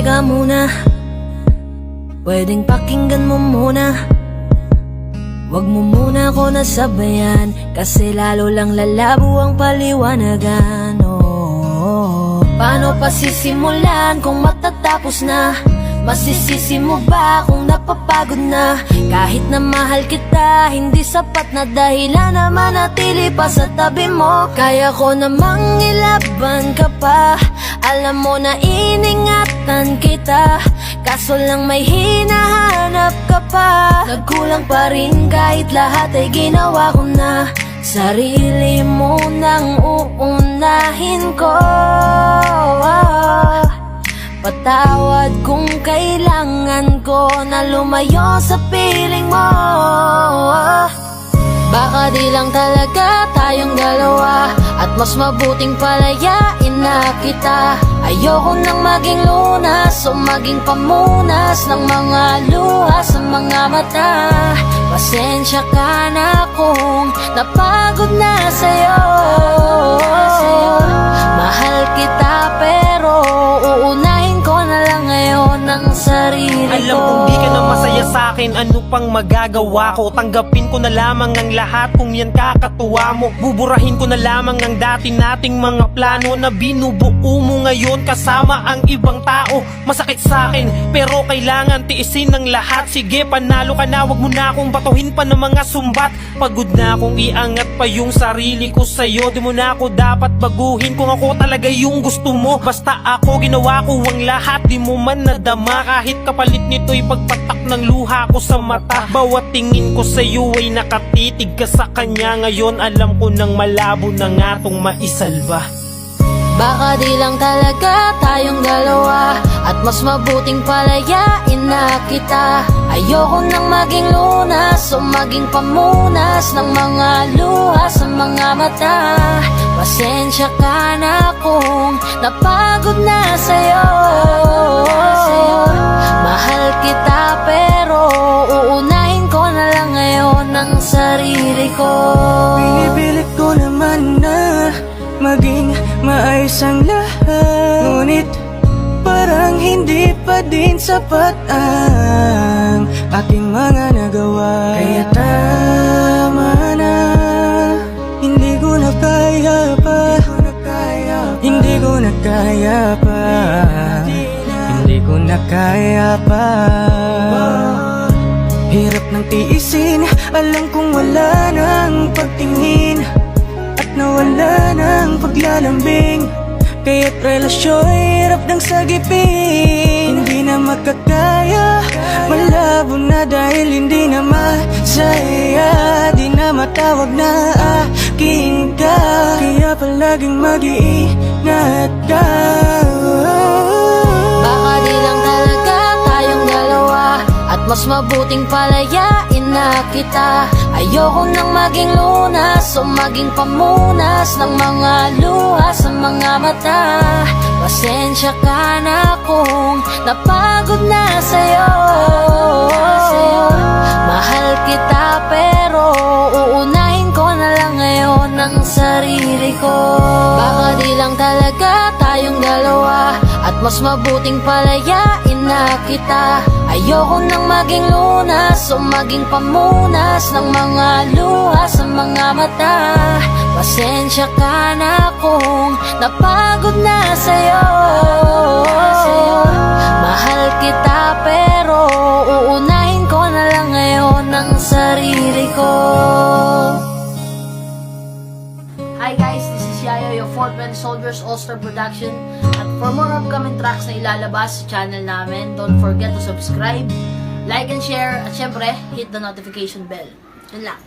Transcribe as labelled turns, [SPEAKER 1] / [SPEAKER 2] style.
[SPEAKER 1] Teka muna, pwedeng pakinggan mo muna. Wag mo muna ako nasabayan, kasi lalo lang lalabo ang paliwanagan. Paano pa sisimulan kung matatapos na? Masisisi mo ba kung napapagod na? Kahit na mahal kita, hindi sapat na dahilan na manatili pa sa tabi mo. Kaya ko namang ilaban ka pa, alam mo na iningatan kita, kaso lang may hinahanap ka pa. Nagkulang pa rin kahit lahat ay ginawa ko na. Sarili mo nang uunahin ko. Patawad kung kailangan ko na lumayo sa piling mo. Baka di lang talaga tayong dalawa, at mas mabuting palayain na kita. Ayoko nang maging lunas o maging pamunas ng mga luha sa mga mata. Pasensya ka na kung napagod na sa'yo. Mahal kita pero uunahin ko na lang ngayon ang sarili ko.
[SPEAKER 2] Alam kong di ka na masaya sa'kin, ano pang magagawa ko? Tanggapin ko na lamang ang lahat kung yan kakatuwa mo. Buburahin ko na lamang ang dati nating mga plano na binubuo mo ngayon kasama ang ibang tao. Masakit sa'kin pero kailangan tiisin ng lahat. Sige, panalo ka na, wag mo na akong batuhin pa ng mga sumbat. Pagod na akong iangat pa yung sarili ko sa'yo. Di mo na ako dapat baguhin kung ako talaga yung gusto mo. Basta ako ginawa ko ang lahat, di mo man nadama. Kahit kapalit nito'y pagpatak ng luha ko sa mata. Bawat tingin ko sa'yo ay nakatitig ka sa kanya. Ngayon alam ko nang malabo na nga tong maisalba.
[SPEAKER 1] Baka di lang talaga tayong dalawa, at mas mabuting palayain na kita. Ayoko nang maging lunas o maging pamunas ng mga luha sa mga mata. Pasensya ka na kung napagod na sa'yo. Mahal kita pero uunahin ko na lang ngayon ang sarili ko.
[SPEAKER 3] Pinipilit ko naman na maging maayos ang lahat, ngunit parang hindi pa din sapat ang aking mga nagawa. Kaya tama na, hindi ko na kaya pa, hindi ko na kaya pa, hindi ko na kaya pa. Hirap ng tiisin, alam kong wala nang pagtingin, nawala ng paglalambing. Kaya't relasyon hirap ng sagipin. Hindi na makakaya, malabo na dahil hindi na masaya. Di na matawag na aking ka, kaya palaging mag-iingat ka.
[SPEAKER 1] Baka di lang talaga tayong dalawa, at mas mabuting palayain na kita. Ayoko nang maging lunas o maging pamunas ng mga luha sa mga mata. Pasensya ka na kung napagod na sa'yo. Mahal kita pero uunahin ko na lang ngayon ang sarili ko. Baka di lang talaga tayong dalawa, at mas mabuting palayain na kita. Ayoko nang maging lunas o maging pamunas ng mga luha sa mga mata. Pasensya ka na kung napagod na sa'yo. Mahal kita pero uunahin ko na lang ngayon ang sarili ko. Hi guys, this is Yayo, your Fort Bend Soldiers All-Star Production. At for more upcoming tracks na ilalabas sa channel namin, don't forget to subscribe, like and share, at syempre, hit the notification bell. Yun lang.